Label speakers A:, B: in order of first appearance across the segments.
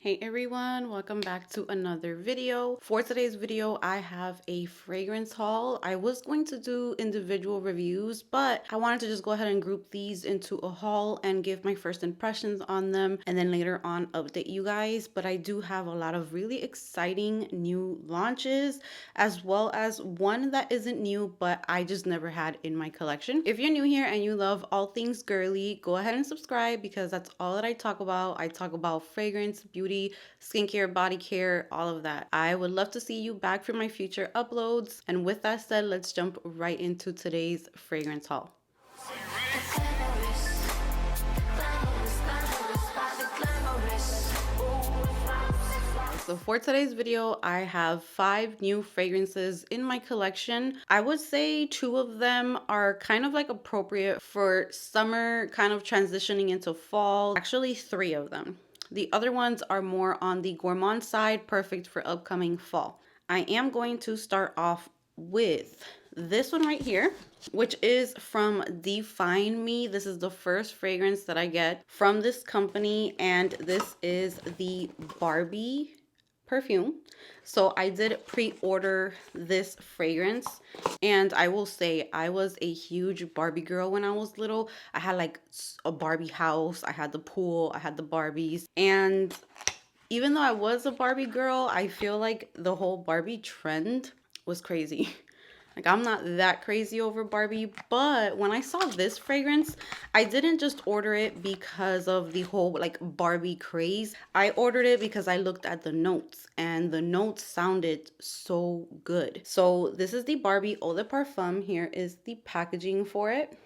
A: Hey everyone, welcome back to another video. For today's video, I have a fragrance haul. I was going to do individual reviews, but I wanted to just go ahead and group these into a haul and give my first impressions on them, and then later on update you guys. But I do have a lot of really exciting new launches, as well as one that isn't new, but I just never had in my collection. If you're new here and you love all things girly, go ahead and subscribe because that's all that I talk about. I talk about fragrance, beauty, skincare, body care, all of that. I would love to see you back for my future uploads. And with that said, let's jump right into today's fragrance haul. So for today's video, I have 5 new fragrances in my collection. I would say 2 of them are kind of like appropriate for summer, kind of transitioning into fall. Actually, 3 of them. The other ones are more on the gourmand side, perfect for upcoming fall. I am going to start off with this one right here, which is from Define Me. This is the first fragrance that I get from this company, and this is the Barbie perfume. So I did pre-order this fragrance, and I will say I was a huge Barbie girl when I was little. I had like a Barbie house, I had the pool, I had the Barbies, and even though I was a Barbie girl, I feel like the whole Barbie trend was crazy. Like, I'm not that crazy over Barbie, but when I saw this fragrance, I didn't just order it because of the whole like Barbie craze. I ordered it because I looked at the notes and the notes sounded so good. So this is the Barbie Eau de Parfum. Here is the packaging for it.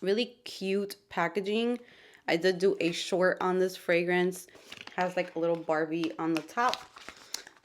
A: Really cute packaging. I did do a short on this fragrance. Has like a little Barbie on the top.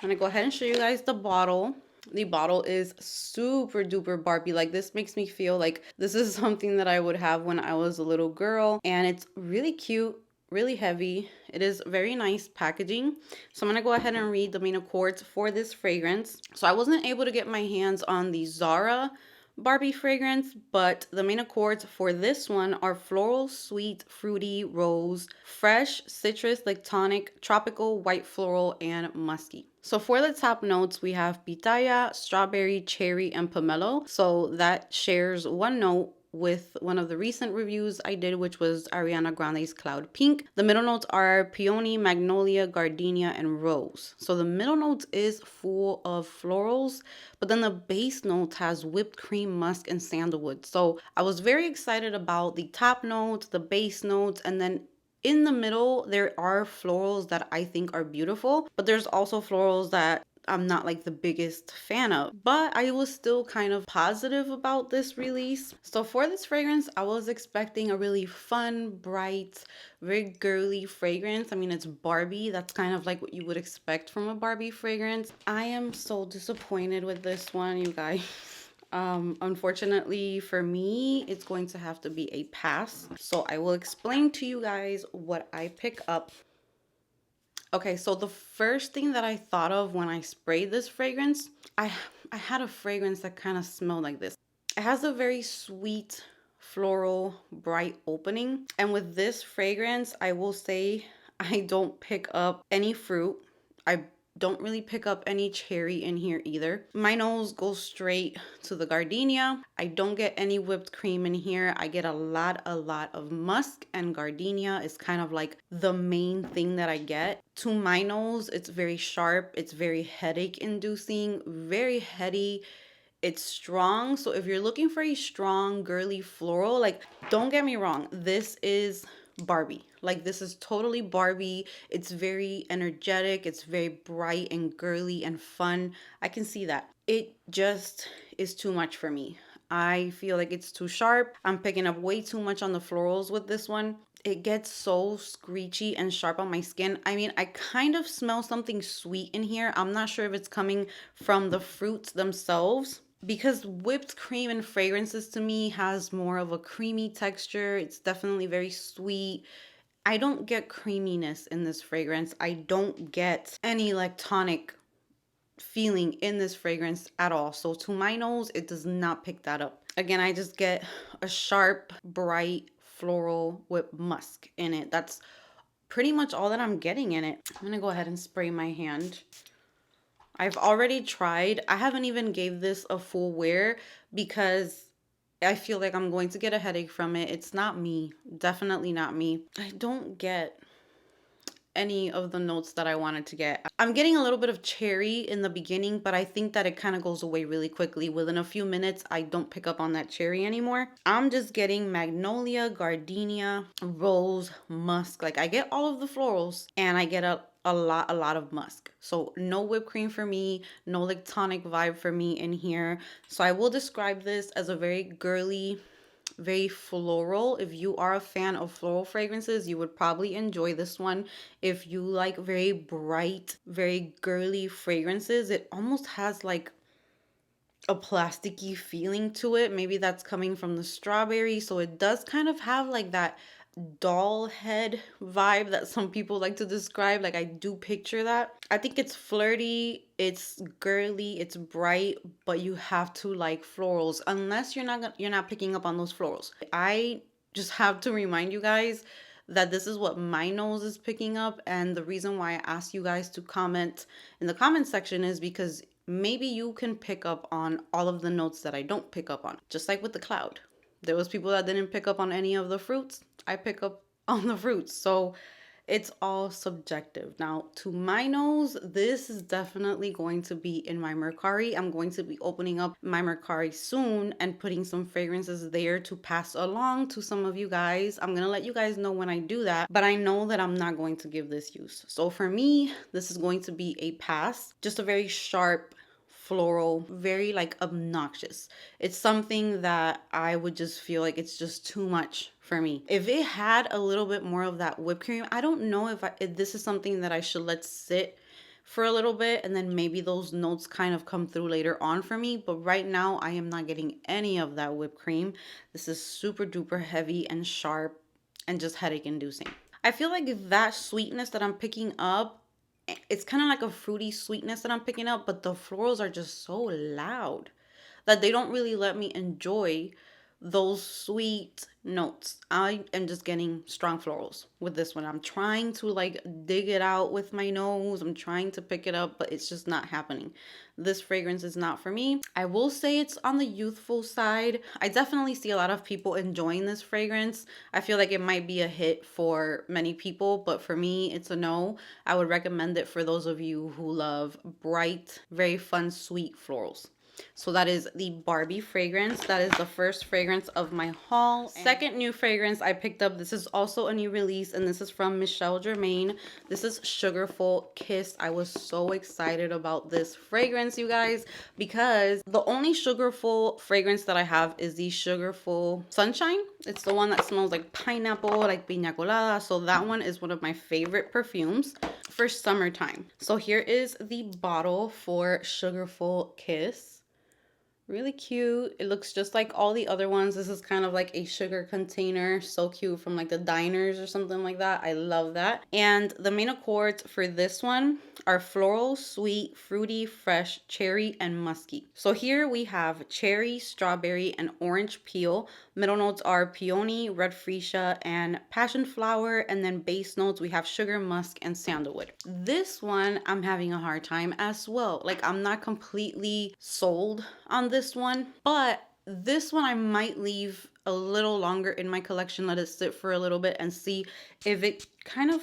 A: I'm gonna go ahead and show you guys the bottle. The bottle is super duper Barbie. Like, this makes me feel like this is something that I would have when I was a little girl. And it's really cute, really heavy. It is very nice packaging. So I'm gonna go ahead and read the main accords for this fragrance. So I wasn't able to get my hands on the Zara Barbie fragrance, but the main accords for this one are floral, sweet, fruity, rose, fresh, citrus, lactonic, tropical, white floral, and musky. So for the top notes, we have pitaya, strawberry, cherry, and pomelo. So that shares one note with one of the recent reviews I did, which was Ariana Grande's Cloud Pink. The middle notes are peony, magnolia, gardenia, and rose. So the middle notes is full of florals, but then the base note has whipped cream, musk, and sandalwood. So I was very excited about the top notes, the base notes, and then in the middle, there are florals that I think are beautiful, but there's also florals that I'm not like the biggest fan of, but I was still kind of positive about this release. So for this fragrance, I was expecting a really fun, bright, very girly fragrance. I mean, it's Barbie. That's kind of like what you would expect from a Barbie fragrance. I am so disappointed with this one, you guys. Unfortunately for me, it's going to have to be a pass. So I will explain to you guys what I pick up. Okay, so the first thing that I thought of when I sprayed this fragrance, I had a fragrance that kind of smelled like this. It has a very sweet, floral, bright opening. And with this fragrance, I will say I don't pick up any fruit. I don't really pick up any cherry in here either. My nose goes straight to the gardenia. I don't get any whipped cream in here. I get a lot of musk, and gardenia is kind of like the main thing that I get. To my nose, it's very sharp. It's very headache inducing, very heady. It's strong. So if you're looking for a strong, girly floral, like, don't get me wrong, this is Barbie. Like, this is totally Barbie. It's very energetic. It's very bright and girly and fun. I can see that. It just is too much for me. I feel like it's too sharp. I'm picking up way too much on the florals with this one. It gets so screechy and sharp on my skin. I mean, I kind of smell something sweet in here. I'm not sure if it's coming from the fruits themselves, because whipped cream and fragrances to me has more of a creamy texture. It's definitely very sweet. I don't get creaminess in this fragrance. I don't get any lactonic feeling in this fragrance at all. So to my nose, it does not pick that up. Again, I just get a sharp, bright, floral with musk in it. That's pretty much all that I'm getting in it. I'm gonna go ahead and spray my hand. I've already tried. I haven't even gave this a full wear because I feel like I'm going to get a headache from it. It's not me. Definitely not me. I don't get any of the notes that I wanted to get. I'm getting a little bit of cherry in the beginning, but I think that it kind of goes away really quickly. Within a few minutes, I don't pick up on that cherry anymore. I'm just getting magnolia, gardenia, rose, musk. Like I get all of the florals and I get a lot of musk. So no whipped cream for me, no like tonic vibe for me in here. So I will describe this as a very girly, very floral. If you are a fan of floral fragrances, you would probably enjoy this one. If you like very bright, very girly fragrances, it almost has like a plasticky feeling to it. Maybe that's coming from the strawberry. So it does kind of have like that doll head vibe that some people like to describe. Like I do picture that. I think it's flirty, it's girly, it's bright, but you have to like florals unless you're not picking up on those florals. I just have to remind you guys that this is what my nose is picking up, and the reason why I ask you guys to comment in the comment section is because maybe you can pick up on all of the notes that I don't pick up on. Just like with the cloud. There was people that didn't pick up on any of the fruits. I pick up on the fruits. So it's all subjective. Now, to my nose, this is definitely going to be in my Mercari. I'm going to be opening up my Mercari soon and putting some fragrances there to pass along to some of you guys. I'm going to let you guys know when I do that, but I know that I'm not going to give this use. So for me, this is going to be a pass. Just a very sharp, floral, very like obnoxious. It's something that I would just feel like it's just too much for me. If it had a little bit more of that whipped cream, I don't know if this is something that I should let sit for a little bit and then maybe those notes kind of come through later on for me. But right now I am not getting any of that whipped cream. This is super duper heavy and sharp and just headache inducing. I feel like that sweetness that I'm picking up, it's kind of like a fruity sweetness that I'm picking up, but the florals are just so loud that they don't really let me enjoy those sweet notes. I am just getting strong florals with this one. I'm trying to like dig it out with my nose. I'm trying to pick it up, but it's just not happening. This fragrance is not for me. I will say it's on the youthful side. I definitely see a lot of people enjoying this fragrance. I feel like it might be a hit for many people, but for me, it's a no. I would recommend it for those of you who love bright, very fun, sweet florals. So that is the Barbie fragrance. That is the first fragrance of my haul. Second new fragrance I picked up. This is also a new release, and this is from Michelle Germain. This is Sugarful Kiss. I was so excited about this fragrance, you guys, because the only Sugarful fragrance that I have is the Sugarful Sunshine. It's the one that smells like pineapple, like piña colada. So that one is one of my favorite perfumes for summertime. So here is the bottle for Sugarful Kiss. Really cute. It looks just like all the other ones. This is kind of like a sugar container. So cute, from like the diners or something like that. I love that. And the main accords for this one are floral, sweet, fruity, fresh, cherry, and musky. So here we have cherry, strawberry, and orange peel. Middle notes are peony, red freesia, and passion flower. And then base notes, we have sugar, musk, and sandalwood. This one I'm having a hard time as well. Like I'm not completely sold on this one, but this one I might leave a little longer in my collection, let it sit for a little bit and see if it kind of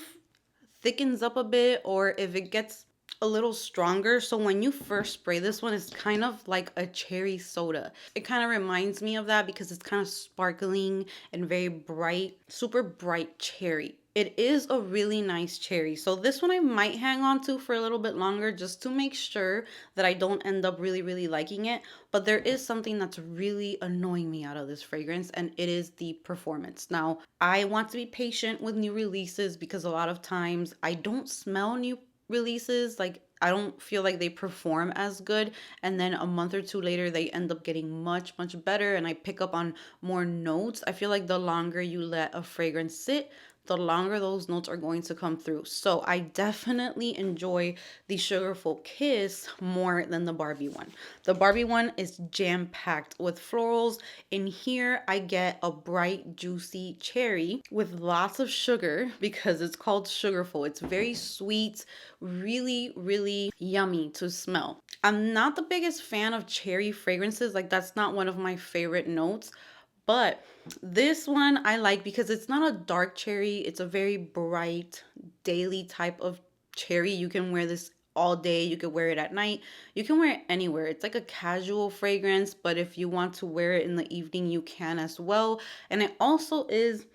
A: thickens up a bit or if it gets a little stronger. So when you first spray this one, it's kind of like a cherry soda. It kind of reminds me of that because it's kind of sparkling and very bright, super bright cherry. It is a really nice cherry. So this one I might hang on to for a little bit longer just to make sure that I don't end up really liking it. But there is something that's really annoying me out of this fragrance, and it is the performance. Now, I want to be patient with new releases because a lot of times I don't smell new releases. Like I don't feel like they perform as good, and then a month or two later they end up getting much better and I pick up on more notes. I feel like the longer you let a fragrance sit, the longer those notes are going to come through. So I definitely enjoy the Sugarful Kiss more than the Barbie one. The Barbie one is jam-packed with florals. In here, I get a bright, juicy cherry with lots of sugar because it's called Sugarful. It's very sweet, really, really yummy to smell. I'm not the biggest fan of cherry fragrances. Like, that's not one of my favorite notes. But this one I like because it's not a dark cherry. It's a very bright, daily type of cherry. You can wear this all day. You could wear it at night. You can wear it anywhere. It's like a casual fragrance, but if you want to wear it in the evening, you can as well. And it also is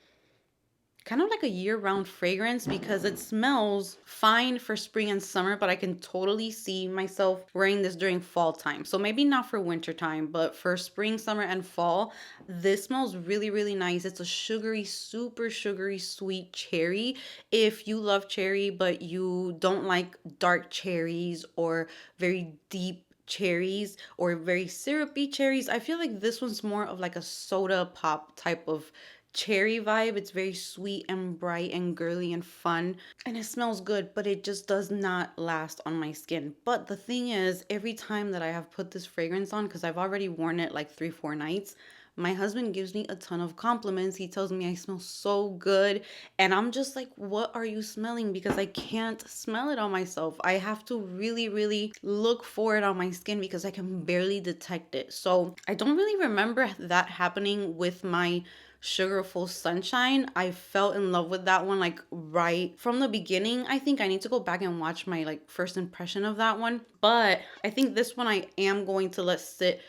A: kind of like a year-round fragrance because it smells fine for spring and summer, but I can totally see myself wearing this during fall time. So maybe not for winter time, but for spring, summer, and fall, this smells really, really nice. It's a sugary, super sugary, sweet cherry. If you love cherry, but you don't like dark cherries or very deep cherries or very syrupy cherries, I feel like this one's more of like a soda pop type of cherry vibe. It's very sweet and bright and girly and fun, and it smells good, but it just does not last on my skin. But the thing is, every time that I have put this fragrance on, because I've already worn it like 3-4 nights, my husband gives me a ton of compliments. He tells me I smell so good, and I'm just like, what are you smelling? Because I can't smell it on myself. I have to really, really look for it on my skin because I can barely detect it. So I don't really remember that happening with my Sugarful Sunshine. I fell in love with that one like right from the beginning. I think I need to go back and watch my like first impression of that one. But I think this one I am going to let sit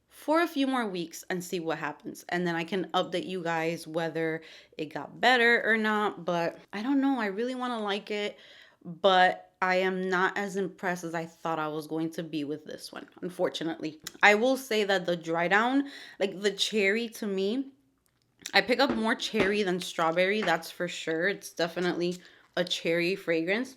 A: for a few more weeks and see what happens. And then I can update you guys whether it got better or not. But I don't know. I really want to like it. But I am not as impressed as I thought I was going to be with this one, unfortunately. I will say that the dry down, like the cherry to me, I pick up more cherry than strawberry, that's for sure. It's definitely a cherry fragrance.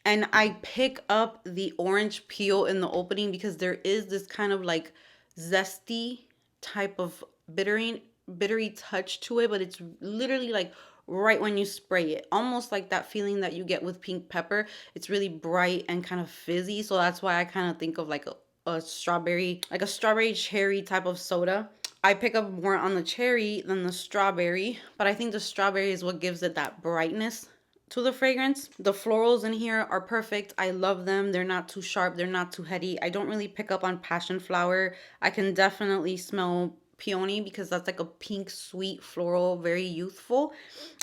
A: And I pick up the orange peel in the opening because there is this kind of like zesty type of bittery touch to it, but it's literally like right when you spray it. Almost like that feeling that you get with pink pepper. It's really bright and kind of fizzy, so that's why I kind of think of like a strawberry, like a strawberry cherry type of soda. I pick up more on the cherry than the strawberry, but I think the strawberry is what gives it that brightness to the fragrance. The florals in here are perfect. I love them. They're not too sharp. They're not too heady. I don't really pick up on passion flower. I can definitely smell peony because that's like a pink, sweet floral, very youthful.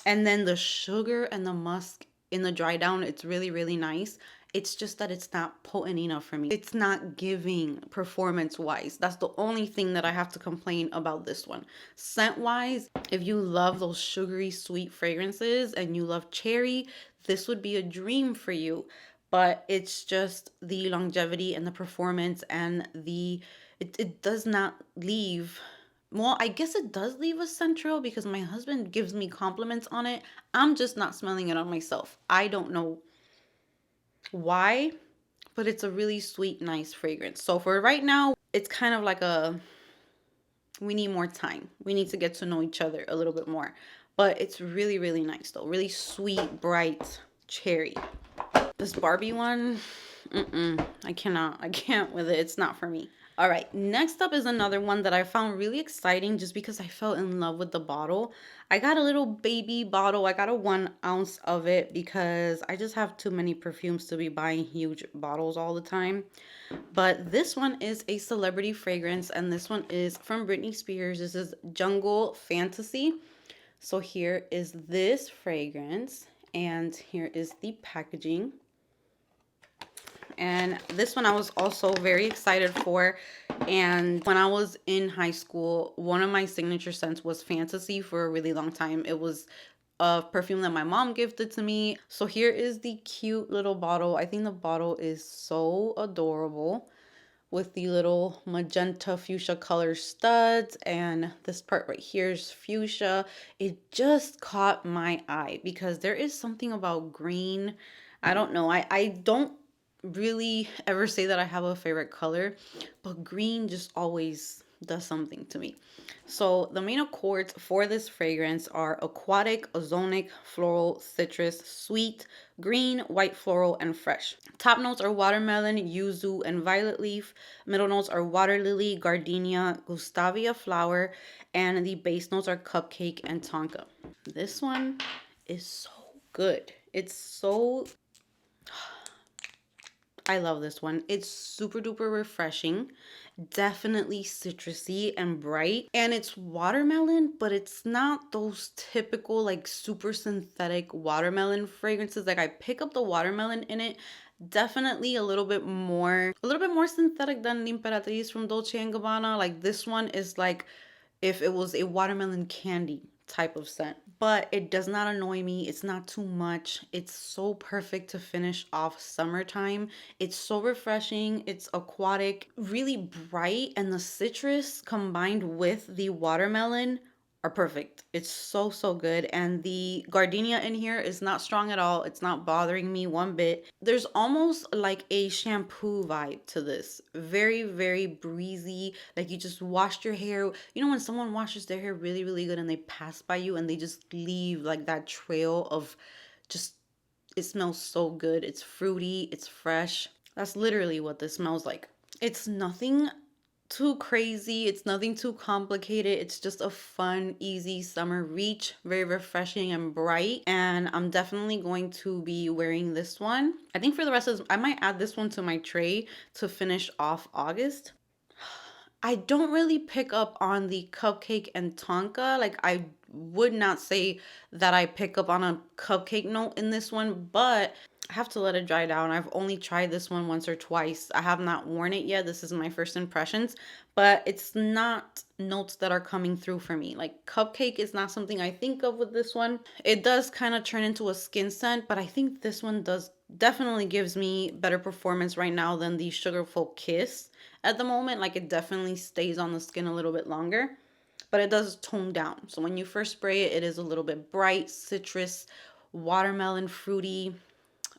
A: And then the sugar and the musk in the dry down, it's really, really nice. It's just that it's not potent enough for me. It's not giving performance wise. That's the only thing that I have to complain about this one. Scent wise, if you love those sugary sweet fragrances and you love cherry, this would be a dream for you. But it's just the longevity and the performance and it does not leave. Well, I guess it does leave a central because my husband gives me compliments on it. I'm just not smelling it on myself. I don't know why, but it's a really sweet, nice fragrance. So for right now, it's kind of like we need more time. We need to get to know each other a little bit more. But it's really, really nice though. Really sweet, bright cherry. This Barbie one, I can't with it. It's not for me. All right, next up is another one that I found really exciting just because I fell in love with the bottle. I got a little baby bottle. I got a 1 ounce of it because I just have too many perfumes to be buying huge bottles all the time. But this one is a celebrity fragrance, and this one is from Britney Spears. This is Jungle Fantasy. So here is this fragrance, and here is the packaging. And this one I was also very excited for. And when I was in high school, one of my signature scents was Fantasy for a really long time. It was a perfume that my mom gifted to me. So here is the cute little bottle. I think the bottle is so adorable with the little magenta fuchsia color studs, and this part right here is fuchsia. It just caught my eye because there is something about green. I don't know. I don't really ever say that I have a favorite color, but green just always does something to me. So the main accords for this fragrance are aquatic, ozonic, floral, citrus, sweet, green, white floral, and fresh. Top notes are watermelon, yuzu, and violet leaf. Middle notes are water lily, gardenia, gustavia flower, and the base notes are cupcake and tonka. This one is so good. It's so, I love this one. It's super duper refreshing, definitely citrusy and bright. And it's watermelon, but it's not those typical like super synthetic watermelon fragrances. Like I pick up the watermelon in it, definitely a little bit more synthetic than L'Imperatrice from Dolce & Gabbana. Like this one is like if it was a watermelon candy type of scent. But it does not annoy me. It's not too much. It's so perfect to finish off summertime. It's so refreshing. It's aquatic, really bright, and the citrus combined with the watermelon are perfect. It's so, so good. And the gardenia in here is not strong at all. It's not bothering me one bit. There's almost like a shampoo vibe to this. Very, very breezy. Like you just washed your hair. You know when someone washes their hair really, really good and they pass by you and they just leave like that trail of just, it smells so good. It's fruity. It's fresh. That's literally what this smells like. It's nothing too crazy. It's nothing too complicated. It's just a fun, easy summer reach. Very refreshing and bright. And I'm definitely going to be wearing this one. I think for the rest of this, I might add this one to my tray to finish off August. I don't really pick up on the cupcake and tonka. Like I would not say that I pick up on a cupcake note in this one, but I have to let it dry down. I've only tried this one once or twice. I have not worn it yet. This is my first impressions, but it's not notes that are coming through for me. Like cupcake is not something I think of with this one. It does kind of turn into a skin scent, but I think this one does definitely gives me better performance right now than the Sugarful Kiss at the moment. Like it definitely stays on the skin a little bit longer, but it does tone down. So when you first spray it, it is a little bit bright, citrus, watermelon, fruity,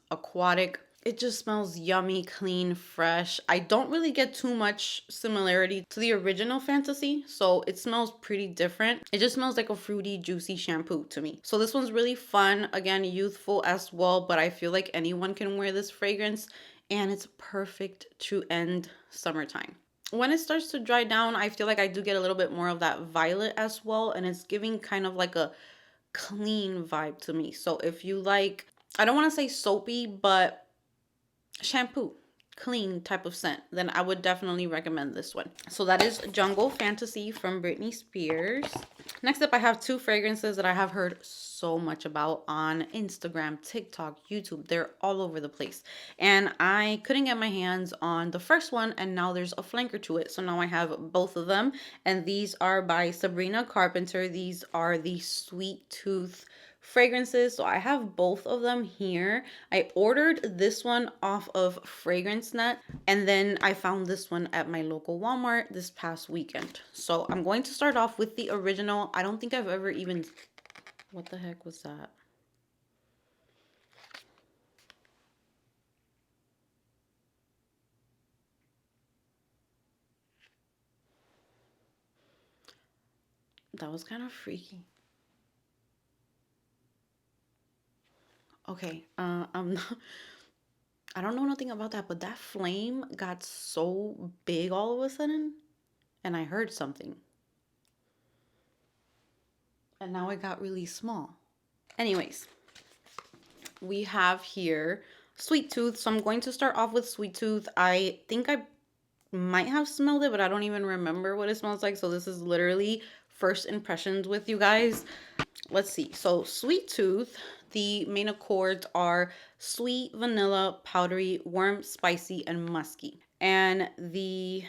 A: aquatic. It just smells yummy, clean, fresh. I don't really get too much similarity to the original Fantasy, so it smells pretty different. It just smells like a fruity, juicy shampoo to me. So this one's really fun. Again, youthful as well, but I feel like anyone can wear this fragrance, and it's perfect to end summertime. When it starts to dry down, I feel like I do get a little bit more of that violet as well, and it's giving kind of like a clean vibe to me. So if you like, I don't want to say soapy, but shampoo, clean type of scent, then I would definitely recommend this one. So that is Jungle Fantasy from Britney Spears. Next up, I have two fragrances that I have heard so much about on Instagram, TikTok, YouTube. They're all over the place. And I couldn't get my hands on the first one, and now there's a flanker to it. So now I have both of them. And these are by Sabrina Carpenter. These are the Sweet Tooth fragrances. So I have both of them here. I ordered this one off of FragranceNet, and then I found this one at my local Walmart this past weekend. So I'm going to start off with the original. I don't think I've ever even, what the heck was that? That was kind of freaky. Okay, I'm not, I don't know nothing about that, but that flame got so big all of a sudden, and I heard something. And now it got really small. Anyways, we have here Sweet Tooth. So I'm going to start off with Sweet Tooth. I think I might have smelled it, but I don't even remember what it smells like. So this is literally first impressions with you guys. Let's see. So Sweet Tooth, the main accords are sweet, vanilla, powdery, warm, spicy, and musky. And the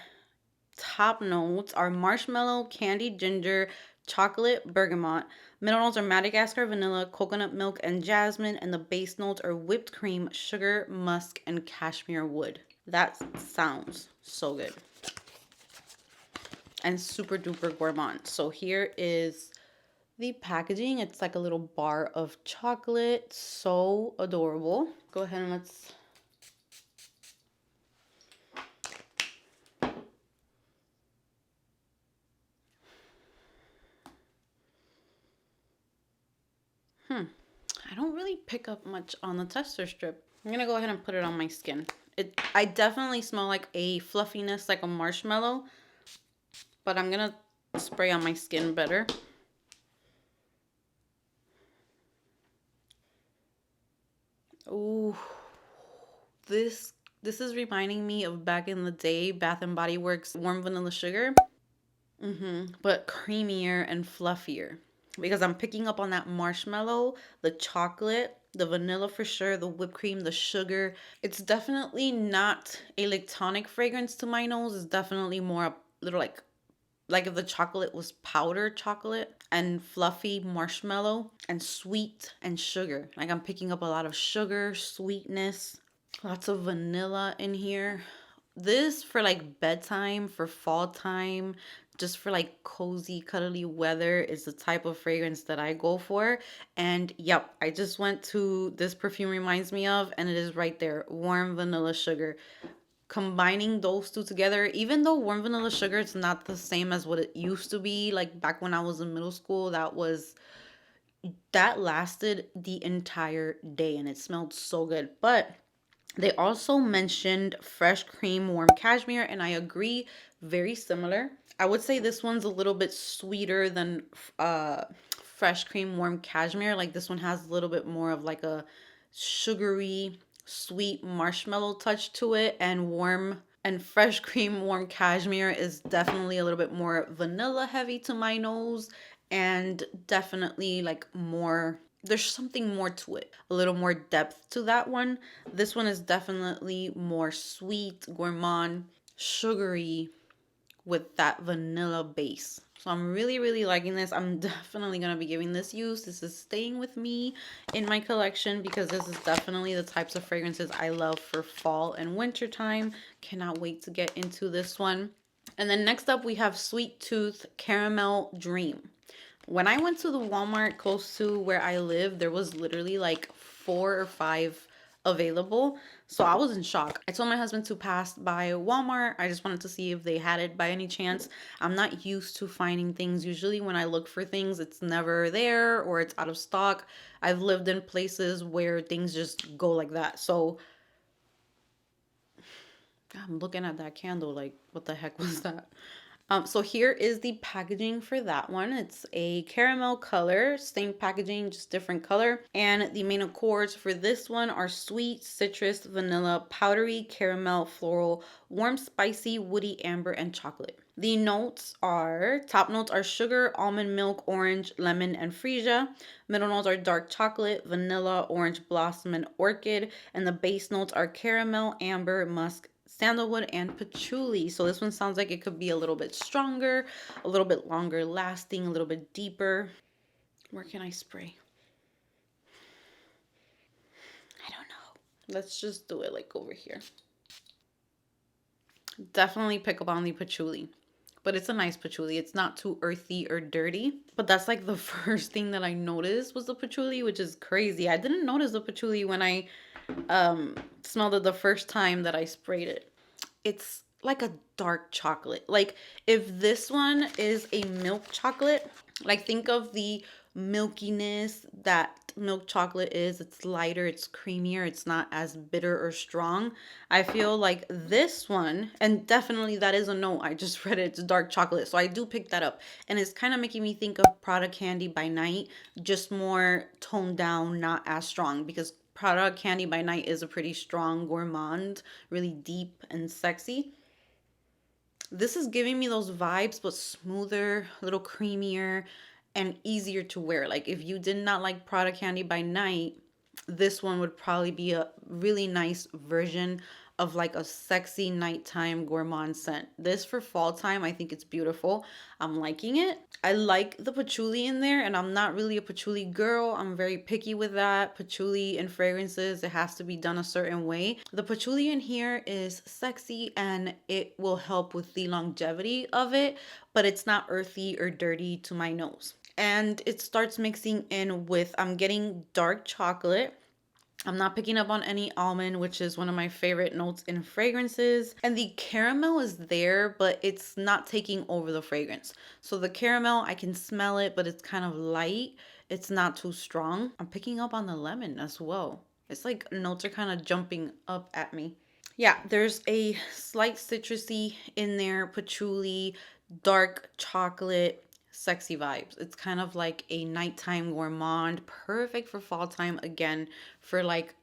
A: top notes are marshmallow, candied ginger, chocolate, bergamot. Middle notes are Madagascar, vanilla, coconut milk, and jasmine. And the base notes are whipped cream, sugar, musk, and cashmere wood. That sounds so good. And super duper gourmand. So here is the packaging. It's like a little bar of chocolate. So adorable. Go ahead and let's... I don't really pick up much on the tester strip. I'm gonna go ahead and put it on my skin. I definitely smell like a fluffiness, like a marshmallow, but I'm gonna spray on my skin better. Ooh, this is reminding me of back in the day, Bath and Body Works Warm Vanilla Sugar. But creamier and fluffier. Because I'm picking up on that marshmallow, the chocolate, the vanilla for sure, the whipped cream, the sugar. It's definitely not a lactonic fragrance to my nose. It's definitely more a little like if the chocolate was powdered chocolate and fluffy marshmallow and sweet and sugar. Like I'm picking up a lot of sugar, sweetness, lots of vanilla in here. This for like bedtime, for fall time, just for like cozy, cuddly weather is the type of fragrance that I go for. And yep, I just went to this perfume reminds me of, and it is right there, warm vanilla sugar. Combining those two together, even though warm vanilla sugar it's not the same as what it used to be, like back when I was in middle school, that lasted the entire day and it smelled so good. But they also mentioned fresh cream warm cashmere, and I agree, very similar. I would say this one's a little bit sweeter than fresh cream warm cashmere. Like this one has a little bit more of like a sugary, sweet marshmallow touch to it, and fresh cream warm cashmere is definitely a little bit more vanilla heavy to my nose, and definitely like more, there's something more to it, a little more depth to that one. This one is definitely more sweet, gourmand, sugary, with that vanilla base. So I'm really, really liking this. I'm definitely going to be giving this use. This is staying with me in my collection because this is definitely the types of fragrances I love for fall and winter time. Cannot wait to get into this one. And then next up we have Sweet Tooth Caramel Dream. When I went to the Walmart close to where I live, there was literally like 4 or 5 available. So I was in shock. I told my husband to pass by Walmart. I just wanted to see if they had it by any chance. I'm not used to finding things. Usually when I look for things, it's never there or it's out of stock. I've lived in places where things just go like that. So I'm looking at that candle like, what the heck was that? So here is the packaging for that one. It's a caramel color, same packaging, just different color. And the main accords for this one are sweet, citrus, vanilla, powdery, caramel, floral, warm, spicy, woody, amber, and chocolate. The notes are, top notes are sugar, almond milk, orange, lemon, and freesia. Middle notes are dark chocolate, vanilla, orange blossom, and orchid. And the base notes are caramel, amber, musk, sandalwood, and patchouli. So this one sounds like it could be a little bit stronger, a little bit longer lasting, a little bit deeper. Where can I spray? I don't know. Let's just do it like over here. Definitely pick up on the patchouli. But it's a nice patchouli. It's not too earthy or dirty. But that's like the first thing that I noticed was the patchouli, which is crazy. I didn't notice the patchouli when I smelled it the first time that I sprayed it. It's like a dark chocolate. Like if this one is a milk chocolate, like think of the milkiness that milk chocolate is. It's lighter, it's creamier, it's not as bitter or strong. I feel like this one, and definitely that is a note, I just read it, it's dark chocolate, so I do pick that up, and it's kind of making me think of Prada Candy by Night, just more toned down, not as strong, because Prada Candy by Night is a pretty strong gourmand, really deep and sexy. This is giving me those vibes, but smoother, a little creamier, and easier to wear. Like if you did not like Prada Candy by Night, this one would probably be a really nice version of like a sexy nighttime gourmand scent. This for fall time, I think it's beautiful. I'm liking it. I like the patchouli in there, and I'm not really a patchouli girl. I'm very picky with that. Patchouli and fragrances, it has to be done a certain way. The patchouli in here is sexy and it will help with the longevity of it, but it's not earthy or dirty to my nose. And it starts mixing in with, I'm getting dark chocolate. I'm not picking up on any almond, which is one of my favorite notes in fragrances. And the caramel is there, but it's not taking over the fragrance. So the caramel, I can smell it, but it's kind of light. It's not too strong. I'm picking up on the lemon as well. It's like notes are kind of jumping up at me. Yeah, there's a slight citrusy in there, patchouli, dark chocolate, sexy vibes. It's kind of like a nighttime gourmand, perfect for fall time again, for like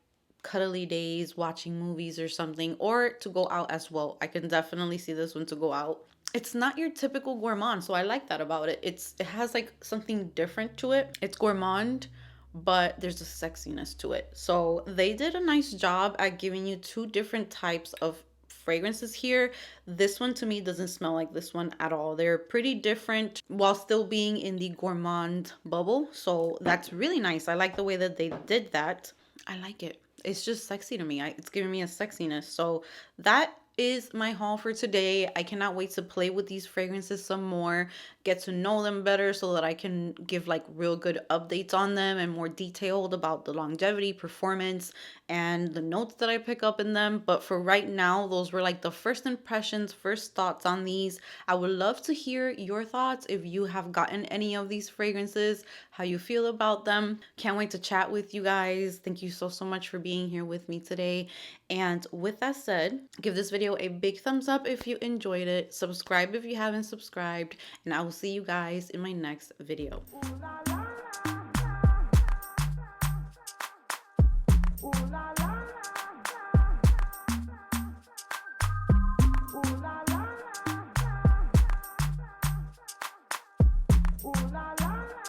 A: cuddly days, watching movies or something, or to go out as well. I can definitely see this one to go out. It's not your typical gourmand, so I like that about it. It has like something different to it. It's gourmand, but there's a sexiness to it. So they did a nice job at giving you two different types of fragrances here. This one to me doesn't smell like this one at all. They're pretty different while still being in the gourmand bubble. So that's really nice. I like the way that they did that. I like it. It's just sexy to me. It's giving me a sexiness. So that is my haul for today. I cannot wait to play with these fragrances some more, get to know them better so that I can give like real good updates on them and more detailed about the longevity, performance, and the notes that I pick up in them. But for right now, those were like the first impressions, first thoughts on these. I would love to hear your thoughts if you have gotten any of these fragrances, how you feel about them. Can't wait to chat with you guys. Thank you so much for being here with me today. And with that said, give this video a big thumbs up if you enjoyed it. Subscribe if you haven't subscribed. And I will see you guys in my next video.